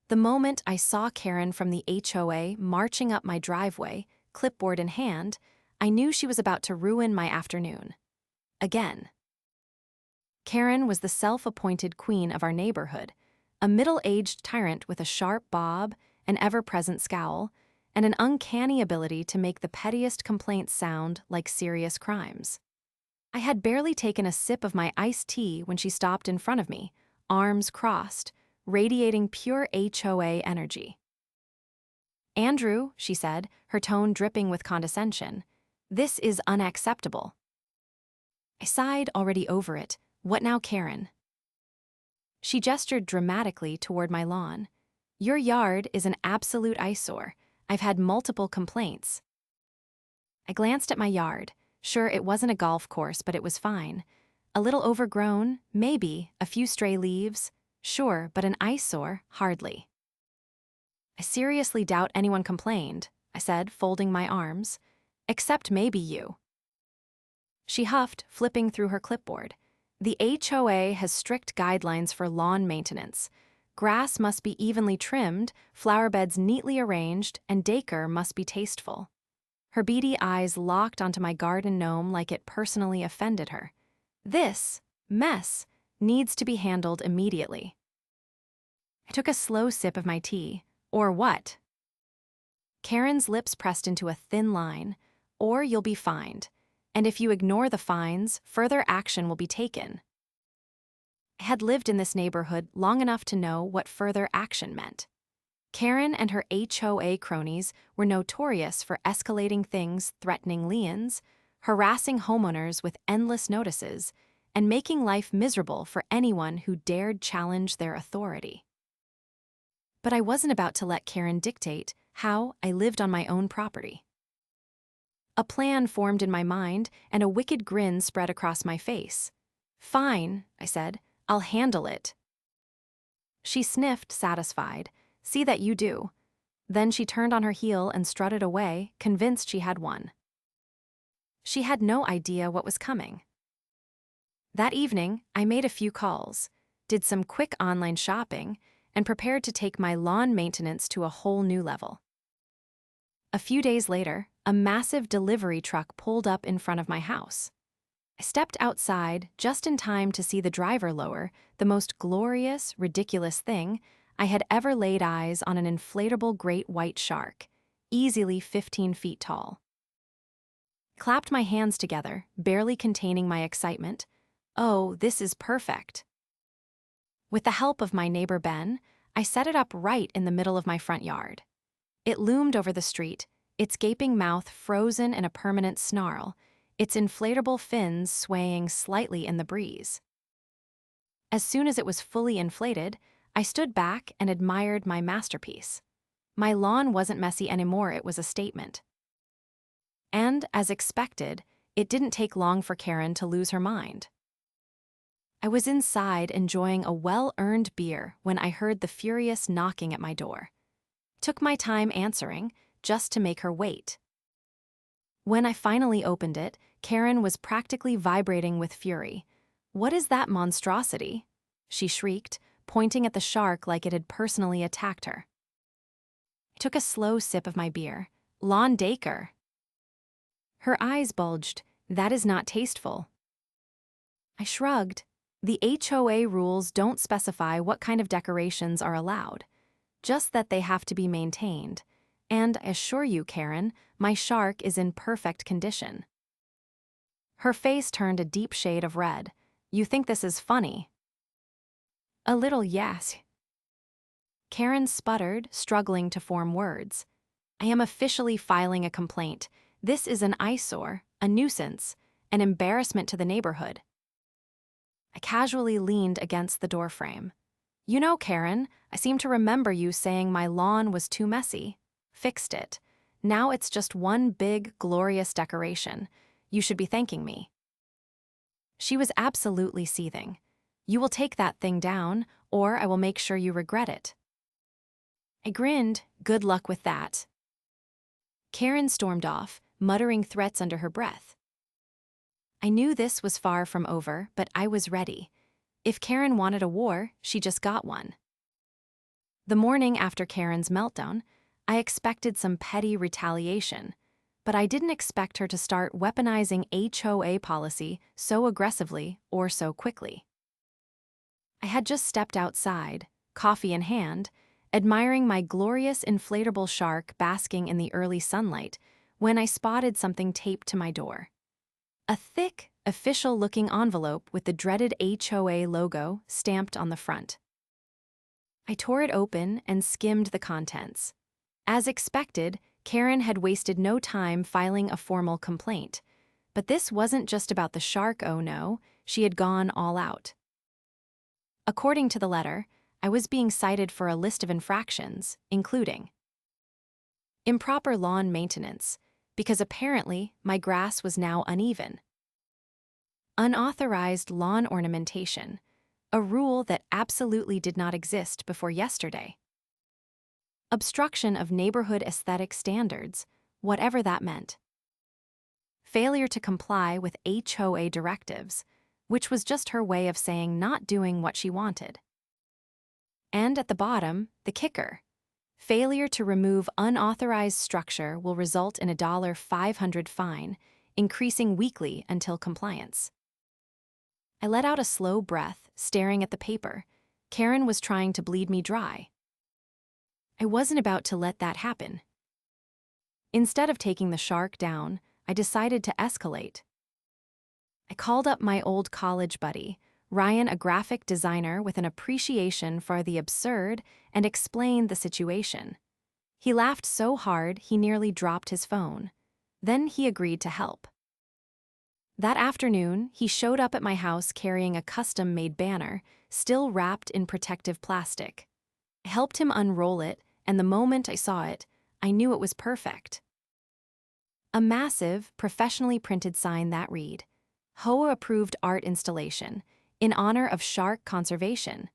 The moment I saw Karren from the HOA marching up my driveway, clipboard in hand, I knew she was about to ruin my afternoon. Again. Karren was the self-appointed queen of our neighborhood, a middle-aged tyrant with a sharp bob, an ever-present scowl, and an uncanny ability to make the pettiest complaints sound like serious crimes. I had barely taken a sip of my iced tea when she stopped in front of me, arms crossed, radiating pure HOA energy. "Andrew," she said, her tone dripping with condescension, "this is unacceptable." I sighed, already over it. "What now, Karren?" She gestured dramatically toward my lawn. "Your yard is an absolute eyesore. I've had multiple complaints." I glanced at my yard. Sure, it wasn't a golf course, but it was fine. A little overgrown, maybe, a few stray leaves. Sure, but an eyesore, hardly. "I seriously doubt anyone complained," I said, folding my arms. "Except maybe you." She huffed, flipping through her clipboard. "The HOA has strict guidelines for lawn maintenance. Grass must be evenly trimmed, flower beds neatly arranged, and decor must be tasteful." Her beady eyes locked onto my garden gnome like it personally offended her. "This mess needs to be handled immediately." I took a slow sip of my tea. "Or what?" Karren's lips pressed into a thin line. "Or you'll be fined. And if you ignore the fines, further action will be taken." I had lived in this neighborhood long enough to know what further action meant. Karren and her HOA cronies were notorious for escalating things, threatening liens, harassing homeowners with endless notices, and making life miserable for anyone who dared challenge their authority. But I wasn't about to let Karren dictate how I lived on my own property. A plan formed in my mind, and a wicked grin spread across my face. "Fine," I said, "I'll handle it." She sniffed, satisfied. "See that you do." Then she turned on her heel and strutted away, convinced she had won. She had no idea what was coming. That evening, I made a few calls, did some quick online shopping, and prepared to take my lawn maintenance to a whole new level. A few days later, a massive delivery truck pulled up in front of my house. I stepped outside just in time to see the driver lower the most glorious, ridiculous thing I had ever laid eyes on: an inflatable great white shark, easily 15 feet tall. I clapped my hands together, barely containing my excitement. "Oh, this is perfect." With the help of my neighbor Ben, I set it up right in the middle of my front yard. It loomed over the street, its gaping mouth frozen in a permanent snarl, its inflatable fins swaying slightly in the breeze. As soon as it was fully inflated, I stood back and admired my masterpiece. My lawn wasn't messy anymore, it was a statement. And, as expected, it didn't take long for Karren to lose her mind. I was inside enjoying a well-earned beer when I heard the furious knocking at my door. Took my time answering, just to make her wait. When I finally opened it, Karren was practically vibrating with fury. "What is that monstrosity?" she shrieked, pointing at the shark like it had personally attacked her. I took a slow sip of my beer. "Lawn decor." Her eyes bulged. "That is not tasteful." I shrugged. The HOA rules don't specify what kind of decorations are allowed, just that they have to be maintained. And I assure you, Karren, my shark is in perfect condition. Her face turned a deep shade of red. "You think this is funny?" "A little, yes." Karren sputtered, struggling to form words. "I am officially filing a complaint. This is an eyesore, a nuisance, an embarrassment to the neighborhood." I casually leaned against the doorframe. "You know, Karren, I seem to remember you saying my lawn was too messy. Fixed it. Now it's just one big, glorious decoration. You should be thanking me." She was absolutely seething. "You will take that thing down, or I will make sure you regret it." I grinned. "Good luck with that." Karren stormed off, muttering threats under her breath. I knew this was far from over, but I was ready. If Karren wanted a war, she just got one. The morning after Karen's meltdown, I expected some petty retaliation, but I didn't expect her to start weaponizing HOA policy so aggressively or so quickly. I had just stepped outside, coffee in hand, admiring my glorious inflatable shark basking in the early sunlight, when I spotted something taped to my door. A thick, official-looking envelope with the dreaded HOA logo stamped on the front. I tore it open and skimmed the contents. As expected, Karren had wasted no time filing a formal complaint. But this wasn't just about the shark, oh no, she had gone all out. According to the letter, I was being cited for a list of infractions, including improper lawn maintenance, because apparently my grass was now uneven. Unauthorized lawn ornamentation, a rule that absolutely did not exist before yesterday. Obstruction of neighborhood aesthetic standards, whatever that meant. Failure to comply with HOA directives, which was just her way of saying not doing what she wanted. And at the bottom, the kicker. Failure to remove unauthorized structure will result in a $500 fine, increasing weekly until compliance. I let out a slow breath, staring at the paper. Karren was trying to bleed me dry. I wasn't about to let that happen. Instead of taking the shark down, I decided to escalate. I called up my old college buddy, Ryan, a graphic designer with an appreciation for the absurd, and explained the situation. He laughed so hard he nearly dropped his phone. Then he agreed to help. That afternoon, he showed up at my house carrying a custom-made banner, still wrapped in protective plastic. I helped him unroll it, and the moment I saw it, I knew it was perfect. A massive, professionally printed sign that read, HOA-approved art installation, in honor of shark conservation.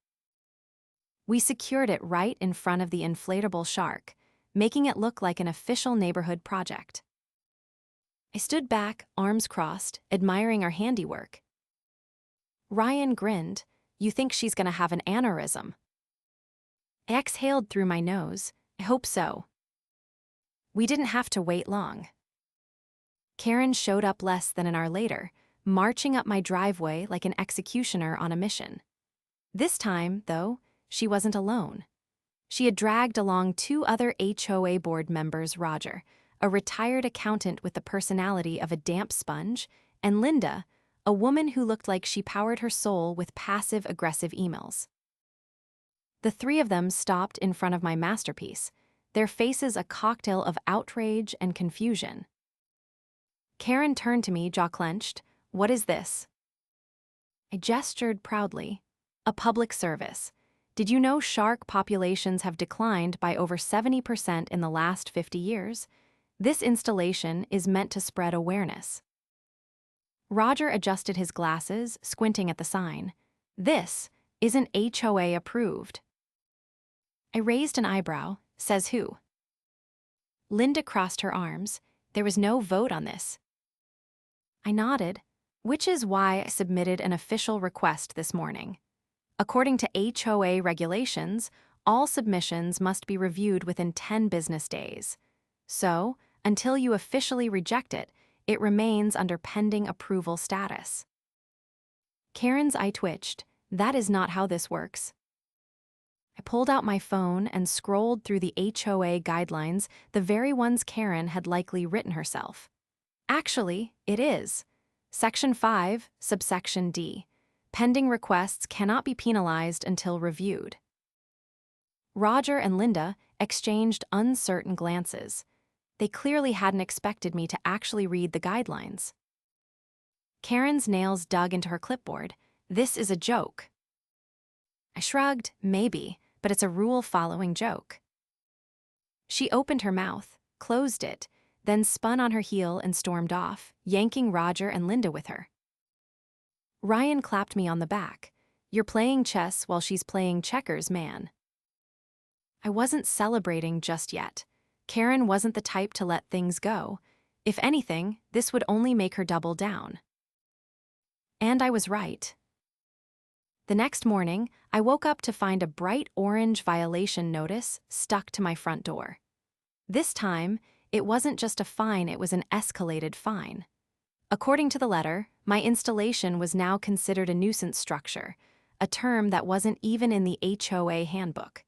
We secured it right in front of the inflatable shark, making it look like an official neighborhood project. I stood back, arms crossed, admiring our handiwork. Ryan grinned. You think she's gonna have an aneurysm? I exhaled through my nose. I hope so. We didn't have to wait long. Karren showed up less than an hour later, marching up my driveway like an executioner on a mission. This time, though, she wasn't alone. She had dragged along two other HOA board members, Roger, a retired accountant with the personality of a damp sponge, and Linda, a woman who looked like she powered her soul with passive-aggressive emails. The three of them stopped in front of my masterpiece, their faces a cocktail of outrage and confusion. Karren turned to me, jaw clenched. What is this? I gestured proudly. A public service. Did you know shark populations have declined by over 70% in the last 50 years? This installation is meant to spread awareness. Roger adjusted his glasses, squinting at the sign. This isn't HOA approved. I raised an eyebrow. Says who? Linda crossed her arms. There was no vote on this. I nodded, which is why I submitted an official request this morning. According to HOA regulations, all submissions must be reviewed within 10 business days. So, until you officially reject it, it remains under pending approval status. Karren's eye twitched. That is not how this works. I pulled out my phone and scrolled through the HOA guidelines, the very ones Karren had likely written herself. Actually, it is. Section 5, subsection D. Pending requests cannot be penalized until reviewed. Roger and Linda exchanged uncertain glances. They clearly hadn't expected me to actually read the guidelines. Karren's nails dug into her clipboard. This is a joke. I shrugged, maybe, but it's a rule-following joke. She opened her mouth, closed it, then spun on her heel and stormed off, yanking Roger and Linda with her. Ryan clapped me on the back. You're playing chess while she's playing checkers, man. I wasn't celebrating just yet. Karren wasn't the type to let things go. If anything, this would only make her double down. And I was right. The next morning, I woke up to find a bright orange violation notice stuck to my front door. This time, it wasn't just a fine, it was an escalated fine. According to the letter, my installation was now considered a nuisance structure, a term that wasn't even in the HOA handbook.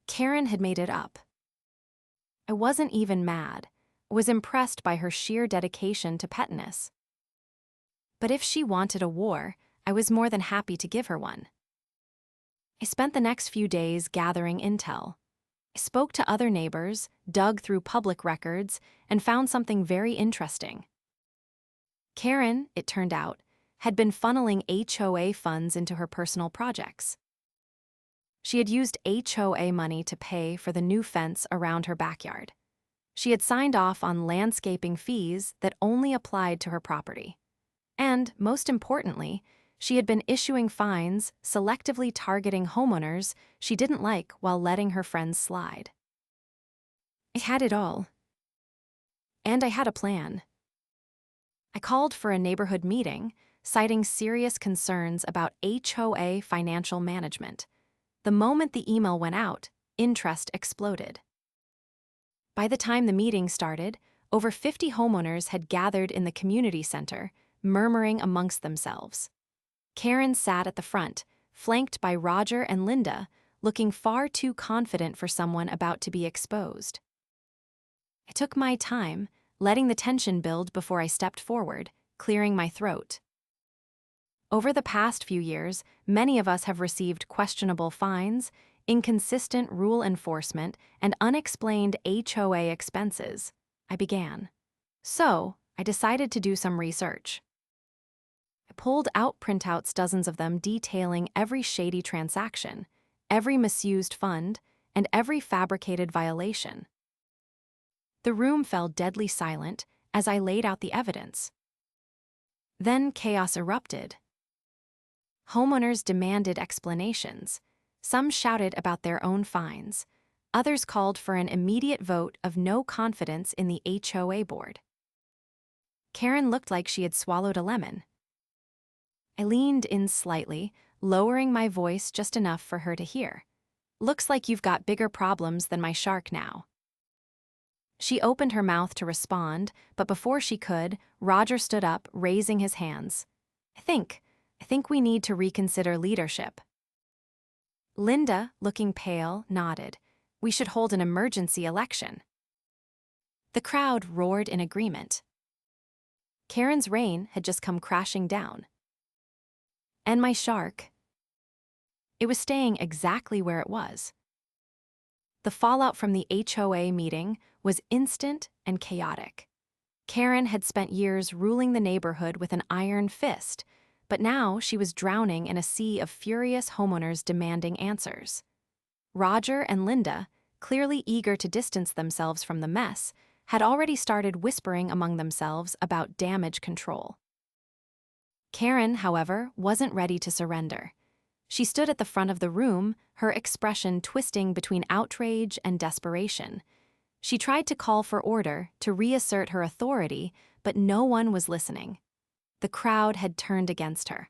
Karren had made it up. I wasn't even mad. I was impressed by her sheer dedication to pettiness. But if she wanted a war, I was more than happy to give her one. I spent the next few days gathering intel. I spoke to other neighbors, dug through public records, and found something very interesting. Karren, it turned out, had been funneling HOA funds into her personal projects. She had used HOA money to pay for the new fence around her backyard. She had signed off on landscaping fees that only applied to her property. And, most importantly, she had been issuing fines selectively targeting homeowners she didn't like while letting her friends slide. I had it all. And I had a plan. I called for a neighborhood meeting, citing serious concerns about HOA financial management. The moment the email went out, interest exploded. By the time the meeting started, over 50 homeowners had gathered in the community center, murmuring amongst themselves. Karren sat at the front, flanked by Roger and Linda, looking far too confident for someone about to be exposed. I took my time, letting the tension build before I stepped forward, clearing my throat. Over the past few years, many of us have received questionable fines, inconsistent rule enforcement, and unexplained HOA expenses. I began. So, I decided to do some research. I pulled out printouts, dozens of them, detailing every shady transaction, every misused fund, and every fabricated violation. The room fell deadly silent as I laid out the evidence. Then chaos erupted. Homeowners demanded explanations. Some shouted about their own fines. Others called for an immediate vote of no confidence in the HOA board. Karren looked like she had swallowed a lemon. I leaned in slightly, lowering my voice just enough for her to hear. "Looks like you've got bigger problems than my shark now." She opened her mouth to respond, but before she could, Roger stood up, raising his hands. I think we need to reconsider leadership." Linda, looking pale, nodded. "We should hold an emergency election." The crowd roared in agreement. Karren's reign had just come crashing down. And my shark? It was staying exactly where it was. The fallout from the HOA meeting was instant and chaotic. Karren had spent years ruling the neighborhood with an iron fist, but now she was drowning in a sea of furious homeowners demanding answers. Roger and Linda, clearly eager to distance themselves from the mess, had already started whispering among themselves about damage control. Karren, however, wasn't ready to surrender. She stood at the front of the room, her expression twisting between outrage and desperation. She tried to call for order, to reassert her authority, but no one was listening. The crowd had turned against her.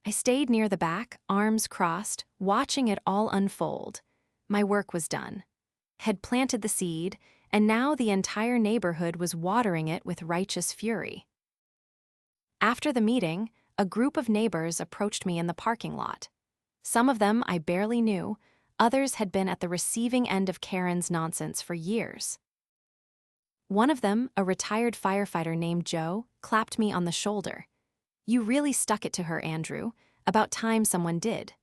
I stayed near the back, arms crossed, watching it all unfold. My work was done. Had planted the seed, and now the entire neighborhood was watering it with righteous fury. After the meeting, a group of neighbors approached me in the parking lot. Some of them I barely knew, others had been at the receiving end of Karren's nonsense for years. One of them, a retired firefighter named Joe, clapped me on the shoulder. "You really stuck it to her, Andrew. About time someone did."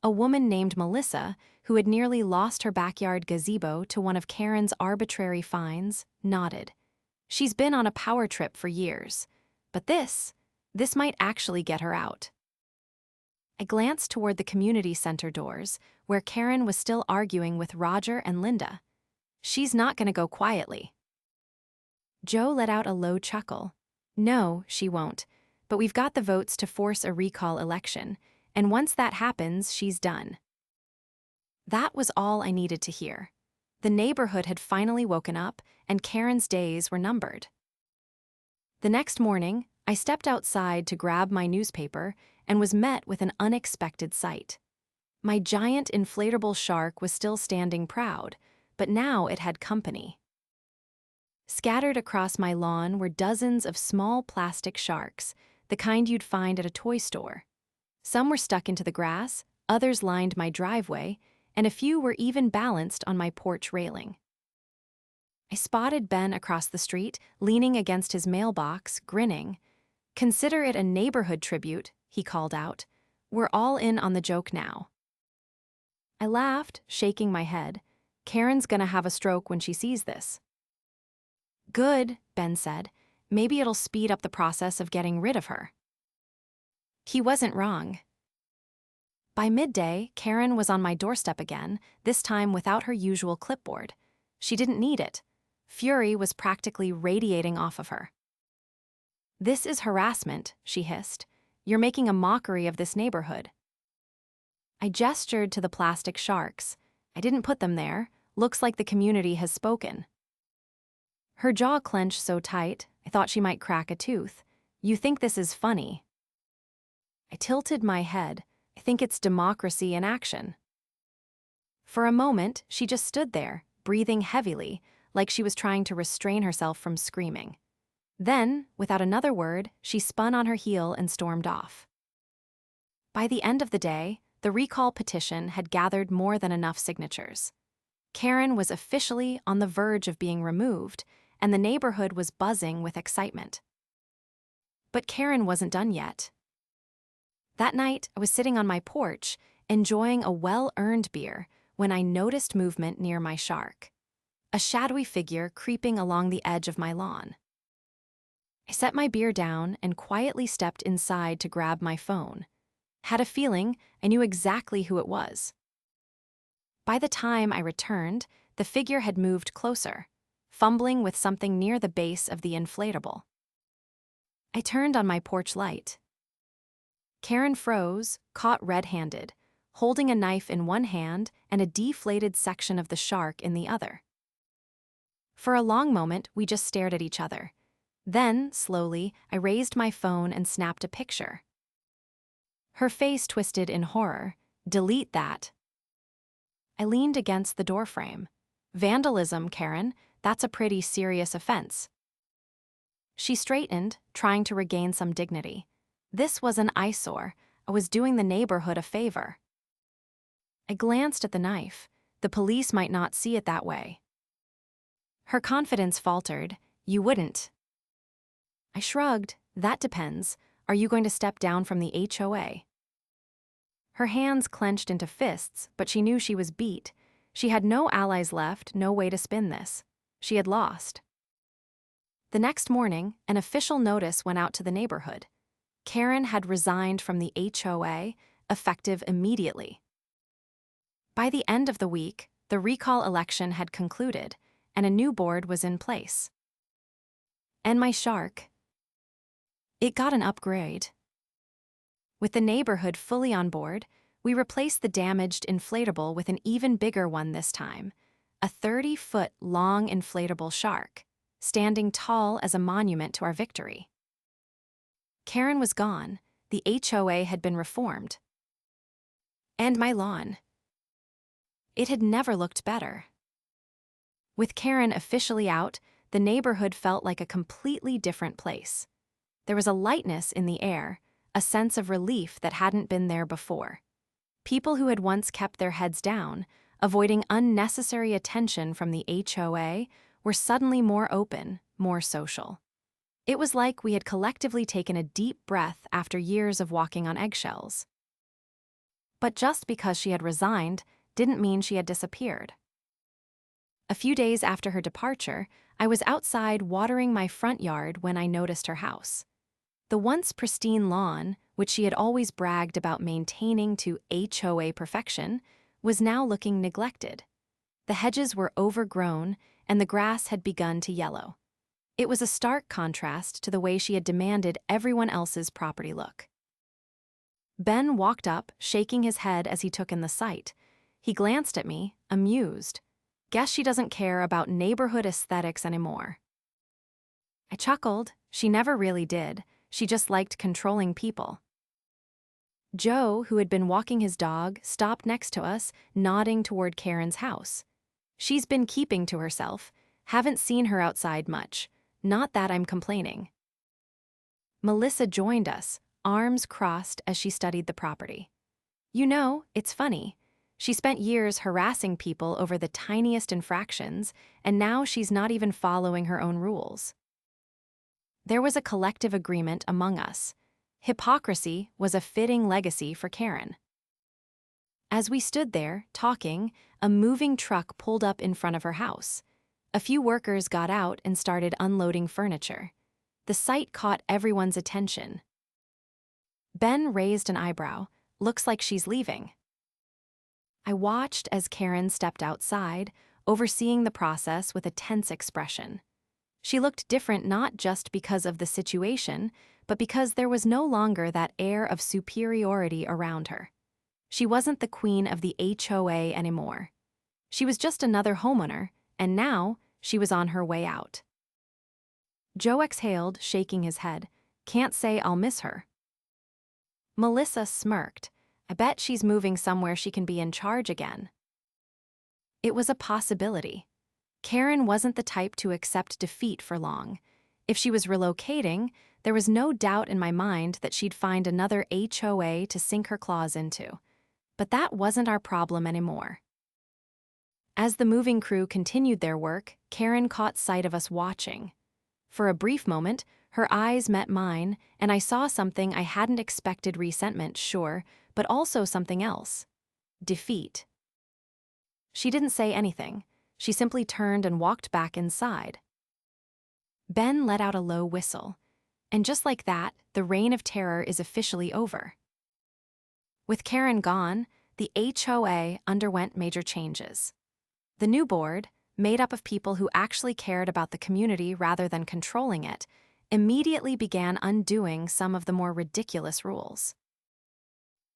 A woman named Melissa, who had nearly lost her backyard gazebo to one of Karren's arbitrary fines, nodded. "She's been on a power trip for years. But this might actually get her out." I glanced toward the community center doors, where Karren was still arguing with Roger and Linda. "She's not going to go quietly." Joe let out a low chuckle. "No, she won't. But we've got the votes to force a recall election, and once that happens, she's done." That was all I needed to hear. The neighborhood had finally woken up, and Karren's days were numbered. The next morning, I stepped outside to grab my newspaper and was met with an unexpected sight. My giant inflatable shark was still standing proud, but now it had company. Scattered across my lawn were dozens of small plastic sharks, the kind you'd find at a toy store. Some were stuck into the grass, others lined my driveway, and a few were even balanced on my porch railing. I spotted Ben across the street, leaning against his mailbox, grinning. "Consider it a neighborhood tribute," he called out. "We're all in on the joke now." I laughed, shaking my head. "Karen's gonna have a stroke when she sees this." "Good," Ben said. "Maybe it'll speed up the process of getting rid of her." He wasn't wrong. By midday, Karren was on my doorstep again, this time without her usual clipboard. She didn't need it. Fury was practically radiating off of her. "This is harassment," she hissed. "You're making a mockery of this neighborhood." I gestured to the plastic sharks. "I didn't put them there. Looks like the community has spoken." Her jaw clenched so tight, I thought she might crack a tooth. "You think this is funny?" I tilted my head. "I think it's democracy in action." For a moment, she just stood there, breathing heavily, like she was trying to restrain herself from screaming. Then, without another word, she spun on her heel and stormed off. By the end of the day, the recall petition had gathered more than enough signatures. Karren was officially on the verge of being removed, and the neighborhood was buzzing with excitement. But Karren wasn't done yet. That night, I was sitting on my porch, enjoying a well-earned beer, when I noticed movement near my shark. A shadowy figure creeping along the edge of my lawn. I set my beer down and quietly stepped inside to grab my phone. Had a feeling I knew exactly who it was. By the time I returned, the figure had moved closer, fumbling with something near the base of the inflatable. I turned on my porch light. Karren froze, caught red-handed, holding a knife in one hand and a deflated section of the shark in the other. For a long moment, we just stared at each other. Then, slowly, I raised my phone and snapped a picture. Her face twisted in horror. "Delete that." I leaned against the doorframe. "Vandalism, Karren. That's a pretty serious offense." She straightened, trying to regain some dignity. This was an eyesore. I was doing the neighborhood a favor. I glanced at the knife. The police might not see it that way. Her confidence faltered. "You wouldn't." I shrugged. "That depends. Are you going to step down from the HOA?" Her hands clenched into fists, but she knew she was beat. She had no allies left, no way to spin this. She had lost. The next morning, an official notice went out to the neighborhood. Karren had resigned from the HOA, effective immediately. By the end of the week, the recall election had concluded, and a new board was in place. And my shark, it got an upgrade. With the neighborhood fully on board, we replaced the damaged inflatable with an even bigger one this time, a 30-foot-long inflatable shark, standing tall as a monument to our victory. Karren was gone. The HOA had been reformed. And my lawn. It had never looked better. With Karren officially out, the neighborhood felt like a completely different place. There was a lightness in the air, a sense of relief that hadn't been there before. People who had once kept their heads down, avoiding unnecessary attention from the HOA, were suddenly more open, more social. It was like we had collectively taken a deep breath after years of walking on eggshells. But just because she had resigned didn't mean she had disappeared. A few days after her departure, I was outside watering my front yard when I noticed her house. The once pristine lawn, which she had always bragged about maintaining to HOA perfection, was now looking neglected. The hedges were overgrown, and the grass had begun to yellow. It was a stark contrast to the way she had demanded everyone else's property look. Ben walked up, shaking his head as he took in the sight. He glanced at me, amused. "Guess she doesn't care about neighborhood aesthetics anymore." I chuckled. She never really did. she just liked controlling people. Joe, who had been walking his dog, stopped next to us, nodding toward Karren's house. She's been keeping to herself. Haven't seen her outside much. Not that I'm complaining. Melissa joined us, arms crossed as she studied the property. You know, it's funny. She spent years harassing people over the tiniest infractions, and now she's not even following her own rules. There was a collective agreement among us. Hypocrisy was a fitting legacy for Karren. As we stood there, talking, a moving truck pulled up in front of her house. A few workers got out and started unloading furniture. The sight caught everyone's attention. Ben raised an eyebrow. Looks like she's leaving. I watched as Karren stepped outside, overseeing the process with a tense expression. She looked different not just because of the situation, but because there was no longer that air of superiority around her. She wasn't the queen of the HOA anymore. She was just another homeowner, and now she was on her way out. Joe exhaled, shaking his head. Can't say I'll miss her. Melissa smirked. I bet she's moving somewhere she can be in charge again. It was a possibility. Karren wasn't the type to accept defeat for long. If she was relocating, there was no doubt in my mind that she'd find another HOA to sink her claws into. But that wasn't our problem anymore. As the moving crew continued their work, Karren caught sight of us watching. For a brief moment, her eyes met mine, and I saw something I hadn't expected. Resentment, sure, but also something else. Defeat. She didn't say anything. She simply turned and walked back inside. Ben let out a low whistle. And just like that, the reign of terror is officially over. With Karren gone, the HOA underwent major changes. The new board, made up of people who actually cared about the community rather than controlling it, immediately began undoing some of the more ridiculous rules.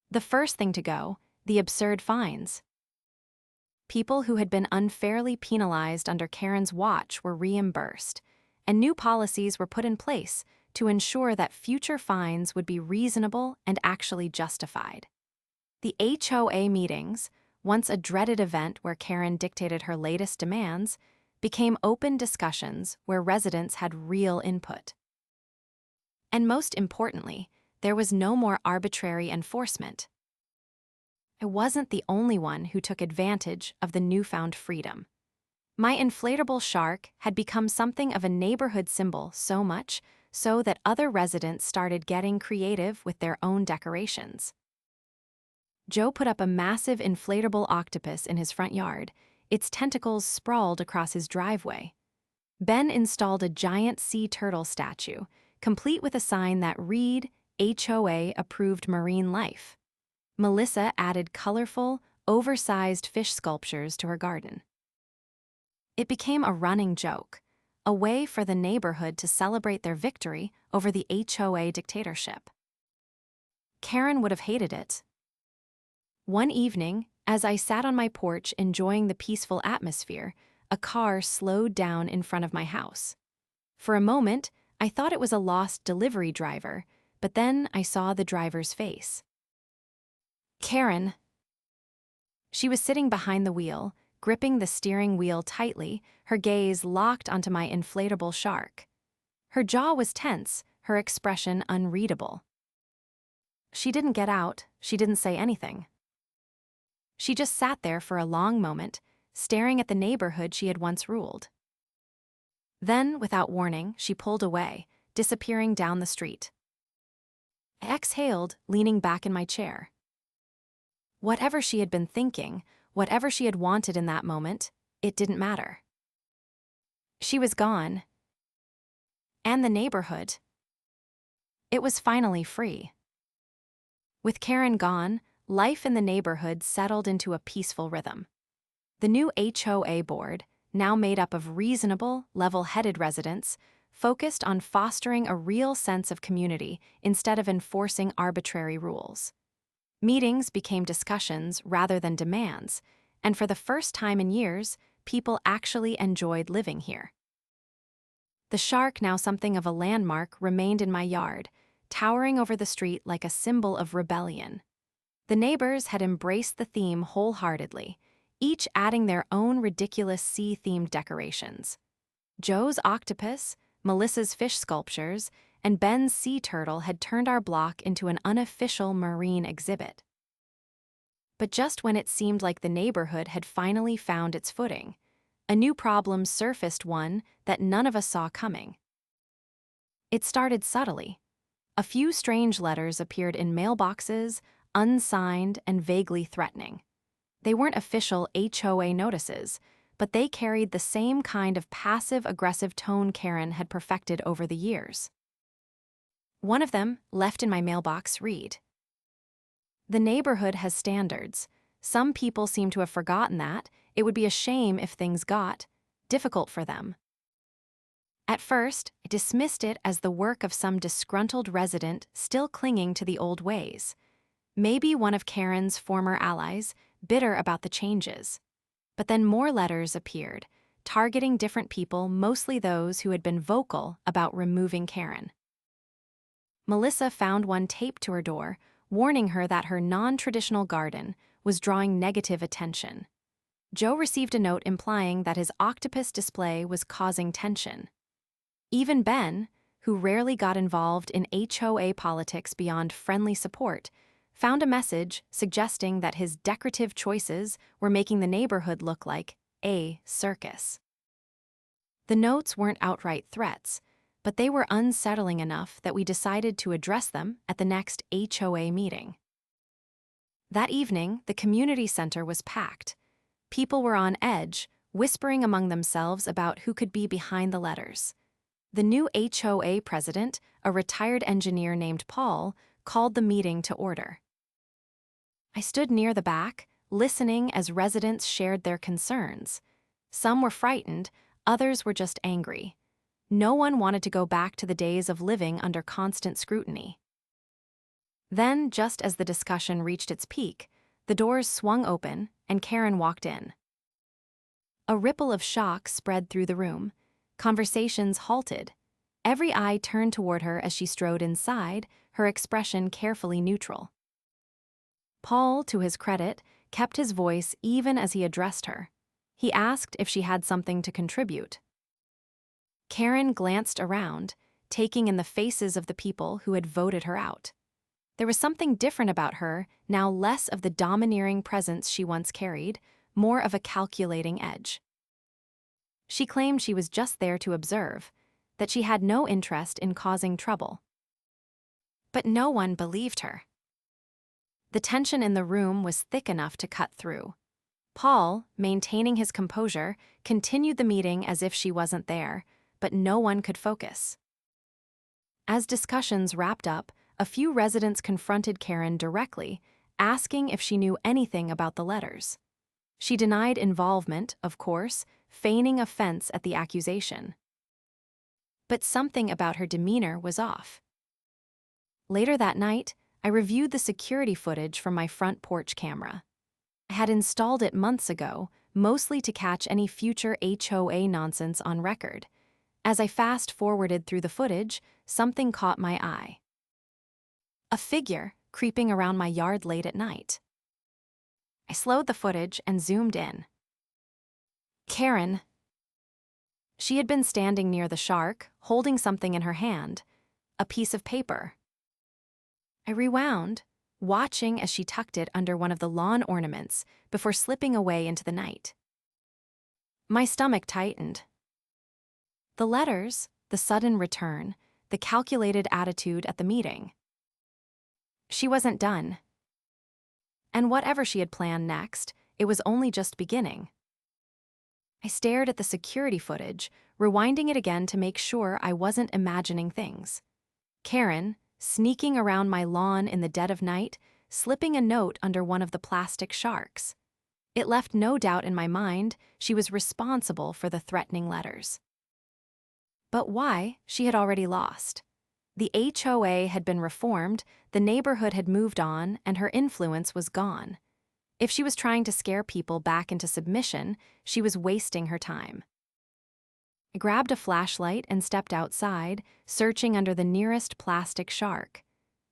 The first thing to go, the absurd fines. People who had been unfairly penalized under Karren's watch were reimbursed, and new policies were put in place to ensure that future fines would be reasonable and actually justified. The HOA meetings, once a dreaded event where Karren dictated her latest demands, became open discussions where residents had real input. And most importantly, there was no more arbitrary enforcement. I wasn't the only one who took advantage of the newfound freedom. My inflatable shark had become something of a neighborhood symbol, so much so that other residents started getting creative with their own decorations. Joe put up a massive inflatable octopus in his front yard. Its tentacles sprawled across his driveway. Ben installed a giant sea turtle statue, complete with a sign that read, HOA approved marine life. Melissa added colorful, oversized fish sculptures to her garden. It became a running joke, a way for the neighborhood to celebrate their victory over the HOA dictatorship. Karren would have hated it. One evening, as I sat on my porch enjoying the peaceful atmosphere, a car slowed down in front of my house. For a moment, I thought it was a lost delivery driver, but then I saw the driver's face. Karren. She was sitting behind the wheel, gripping the steering wheel tightly, her gaze locked onto my inflatable shark. Her jaw was tense, her expression unreadable. She didn't get out, she didn't say anything. She just sat there for a long moment, staring at the neighborhood she had once ruled. Then, without warning, she pulled away, disappearing down the street. I exhaled, leaning back in my chair. Whatever she had been thinking, whatever she had wanted in that moment, it didn't matter. She was gone. And the neighborhood. It was finally free. With Karren gone, life in the neighborhood settled into a peaceful rhythm. The new HOA board, now made up of reasonable, level-headed residents, focused on fostering a real sense of community instead of enforcing arbitrary rules. Meetings became discussions rather than demands, and for the first time in years, people actually enjoyed living here. The shark, now something of a landmark, remained in my yard, towering over the street like a symbol of rebellion. The neighbors had embraced the theme wholeheartedly, each adding their own ridiculous sea-themed decorations. Joe's octopus, Melissa's fish sculptures, and Ben's sea turtle had turned our block into an unofficial marine exhibit. But just when it seemed like the neighborhood had finally found its footing, a new problem surfaced, one that none of us saw coming. It started subtly. A few strange letters appeared in mailboxes, unsigned and vaguely threatening. They weren't official HOA notices, but they carried the same kind of passive-aggressive tone Karren had perfected over the years. One of them, left in my mailbox, read, "The neighborhood has standards. Some people seem to have forgotten that. It would be a shame if things got difficult for them." At first, I dismissed it as the work of some disgruntled resident still clinging to the old ways. Maybe one of Karren's former allies, bitter about the changes. But then more letters appeared, targeting different people, mostly those who had been vocal about removing Karren. Melissa found one taped to her door, warning her that her non-traditional garden was drawing negative attention. Joe received a note implying that his octopus display was causing tension. Even Ben, who rarely got involved in HOA politics beyond friendly support, found a message suggesting that his decorative choices were making the neighborhood look like a circus. The notes weren't outright threats, but they were unsettling enough that we decided to address them at the next HOA meeting. That evening, the community center was packed. People were on edge, whispering among themselves about who could be behind the letters. The new HOA president, a retired engineer named Paul, called the meeting to order. I stood near the back, listening as residents shared their concerns. Some were frightened, others were just angry. No one wanted to go back to the days of living under constant scrutiny. Then, just as the discussion reached its peak, the doors swung open and Karren walked in. A ripple of shock spread through the room. Conversations halted. Every eye turned toward her as she strode inside, her expression carefully neutral. Paul, to his credit, kept his voice even as he addressed her. He asked if she had something to contribute. Karren glanced around, taking in the faces of the people who had voted her out. There was something different about her, now less of the domineering presence she once carried, more of a calculating edge. She claimed she was just there to observe, that she had no interest in causing trouble. But no one believed her. The tension in the room was thick enough to cut through. Paul, maintaining his composure, continued the meeting as if she wasn't there, but no one could focus. As discussions wrapped up, a few residents confronted Karren directly, asking if she knew anything about the letters. She denied involvement, of course, feigning offense at the accusation. But something about her demeanor was off. Later that night, I reviewed the security footage from my front porch camera. I had installed it months ago, mostly to catch any future HOA nonsense on record. As I fast-forwarded through the footage, something caught my eye. A figure creeping around my yard late at night. I slowed the footage and zoomed in. Karren. She had been standing near the shark, holding something in her hand, a piece of paper. I rewound, watching as she tucked it under one of the lawn ornaments before slipping away into the night. My stomach tightened. The letters, the sudden return, the calculated attitude at the meeting. She wasn't done. And whatever she had planned next, it was only just beginning. I stared at the security footage, rewinding it again to make sure I wasn't imagining things. Karren, sneaking around my lawn in the dead of night, slipping a note under one of the plastic sharks. It left no doubt in my mind she was responsible for the threatening letters. But why, she had already lost. The HOA had been reformed, the neighborhood had moved on, and her influence was gone. If she was trying to scare people back into submission, she was wasting her time. I grabbed a flashlight and stepped outside, searching under the nearest plastic shark.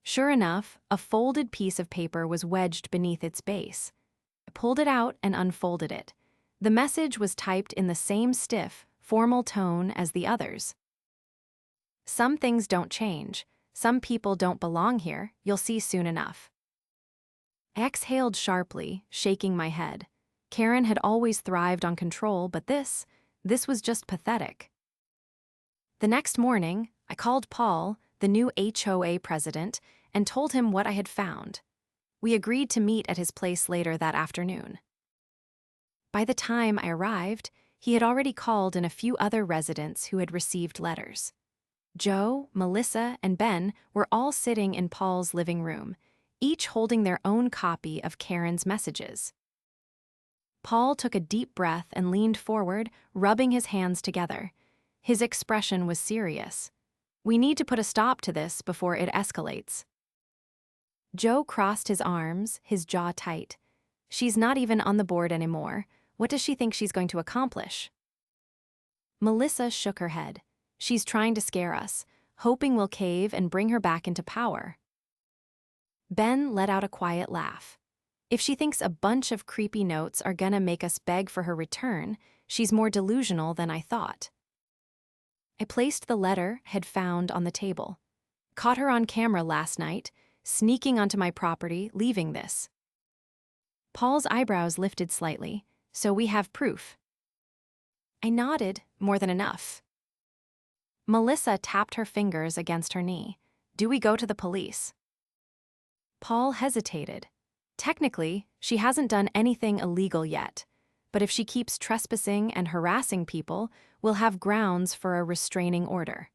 Sure enough, a folded piece of paper was wedged beneath its base. I pulled it out and unfolded it. The message was typed in the same stiff, formal tone as the others. Some things don't change. Some people don't belong here. You'll see soon enough. I exhaled sharply, shaking my head. Karren had always thrived on control, but this was just pathetic. The next morning, I called Paul, the new HOA president, and told him what I had found. We agreed to meet at his place later that afternoon. By the time I arrived, he had already called in a few other residents who had received letters. Joe, Melissa, and Ben were all sitting in Paul's living room, each holding their own copy of Karren's messages. Paul took a deep breath and leaned forward, rubbing his hands together. His expression was serious. We need to put a stop to this before it escalates. Joe crossed his arms, his jaw tight. She's not even on the board anymore. What does she think she's going to accomplish? Melissa shook her head. She's trying to scare us, hoping we'll cave and bring her back into power. Ben let out a quiet laugh. If she thinks a bunch of creepy notes are gonna make us beg for her return, she's more delusional than I thought. I placed the letter I had found on the table. Caught her on camera last night, sneaking onto my property, leaving this. Paul's eyebrows lifted slightly, so we have proof. I nodded, more than enough. Melissa tapped her fingers against her knee. Do we go to the police? Paul hesitated. Technically, she hasn't done anything illegal yet, but if she keeps trespassing and harassing people, we'll have grounds for a restraining order.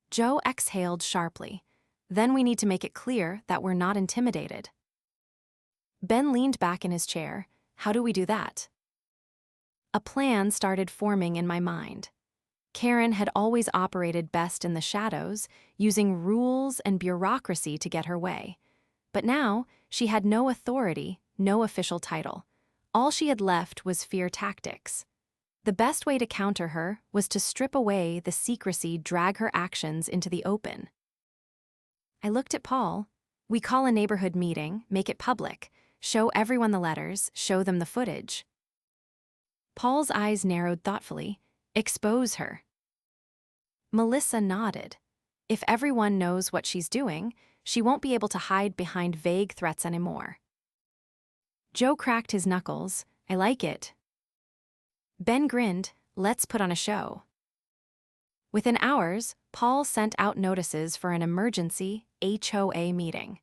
Joe exhaled sharply. Then we need to make it clear that we're not intimidated. Ben leaned back in his chair. How do we do that? A plan started forming in my mind. Karren had always operated best in the shadows, using rules and bureaucracy to get her way. But now, she had no authority, no official title. All she had left was fear tactics. The best way to counter her was to strip away the secrecy, drag her actions into the open. I looked at Paul. We call a neighborhood meeting, make it public, show everyone the letters, show them the footage. Paul's eyes narrowed thoughtfully. Expose her. Melissa nodded. If everyone knows what she's doing, she won't be able to hide behind vague threats anymore. Joe cracked his knuckles. I like it. Ben grinned. Let's put on a show. Within hours, Paul sent out notices for an emergency HOA meeting.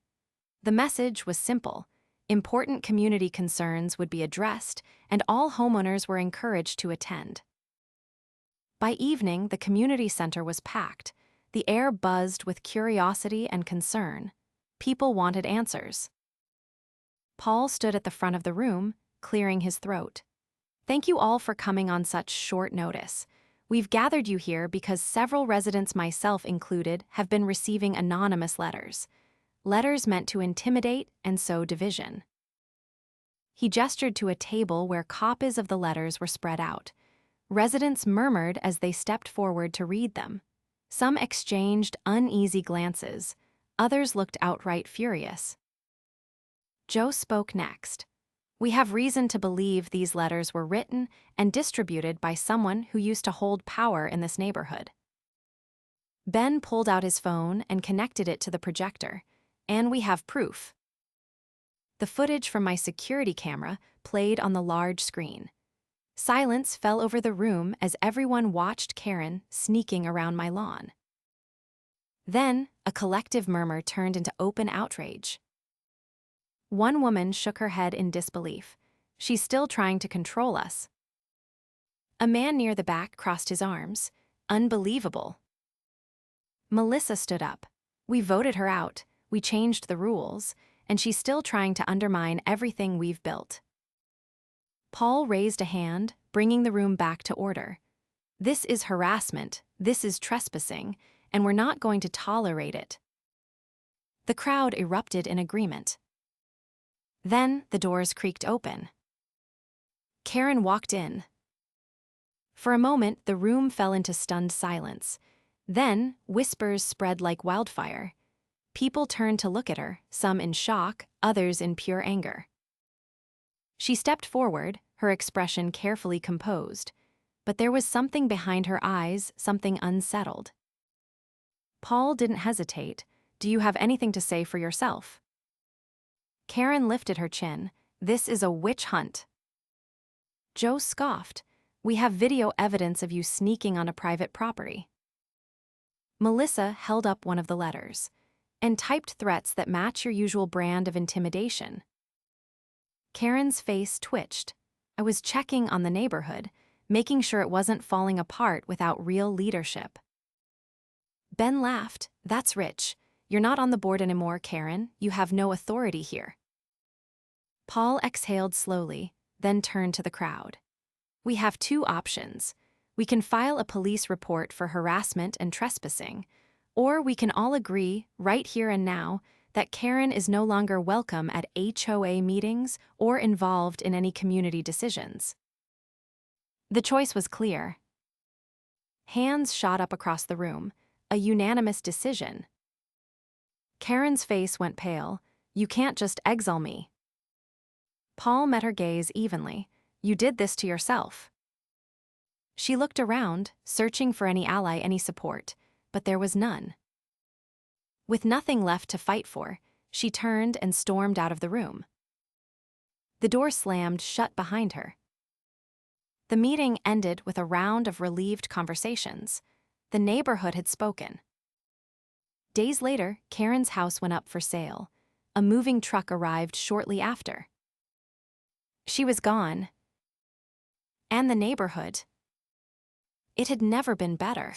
The message was simple. Important community concerns would be addressed, and all homeowners were encouraged to attend. By evening, the community center was packed. The air buzzed with curiosity and concern. People wanted answers. Paul stood at the front of the room, clearing his throat. Thank you all for coming on such short notice. We've gathered you here because several residents, myself included, have been receiving anonymous letters. Letters meant to intimidate and sow division. He gestured to a table where copies of the letters were spread out. Residents murmured as they stepped forward to read them. Some exchanged uneasy glances. Others looked outright furious. Joe spoke next. We have reason to believe these letters were written and distributed by someone who used to hold power in this neighborhood. Ben pulled out his phone and connected it to the projector, and we have proof. The footage from my security camera played on the large screen. Silence fell over the room as everyone watched Karren sneaking around my lawn. Then, a collective murmur turned into open outrage. One woman shook her head in disbelief. She's still trying to control us. A man near the back crossed his arms. Unbelievable. Melissa stood up. We voted her out, we changed the rules, and she's still trying to undermine everything we've built. Paul raised a hand, bringing the room back to order. This is harassment, this is trespassing, and we're not going to tolerate it. The crowd erupted in agreement. Then the doors creaked open. Karren walked in. For a moment, the room fell into stunned silence. Then, whispers spread like wildfire. People turned to look at her, some in shock, others in pure anger. She stepped forward, her expression carefully composed. But there was something behind her eyes, something unsettled. Paul didn't hesitate. "Do you have anything to say for yourself?" Karren lifted her chin. "This is a witch hunt." Joe scoffed. "We have video evidence of you sneaking on a private property." Melissa held up one of the letters and typed threats that match your usual brand of intimidation. Karen's face twitched. "I was checking on the neighborhood, making sure it wasn't falling apart without real leadership." Ben laughed. "That's rich. You're not on the board anymore, Karren. You have no authority here." Paul exhaled slowly, then turned to the crowd. "We have two options. We can file a police report for harassment and trespassing, or we can all agree, right here and now, that Karren is no longer welcome at HOA meetings or involved in any community decisions." The choice was clear. Hands shot up across the room, a unanimous decision. Karen's face went pale. "You can't just exile me." Paul met her gaze evenly. "You did this to yourself." She looked around, searching for any ally, any support, but there was none. With nothing left to fight for, she turned and stormed out of the room. The door slammed shut behind her. The meeting ended with a round of relieved conversations. The neighborhood had spoken. Days later, Karen's house went up for sale. A moving truck arrived shortly after. She was gone. And the neighborhood. It had never been better.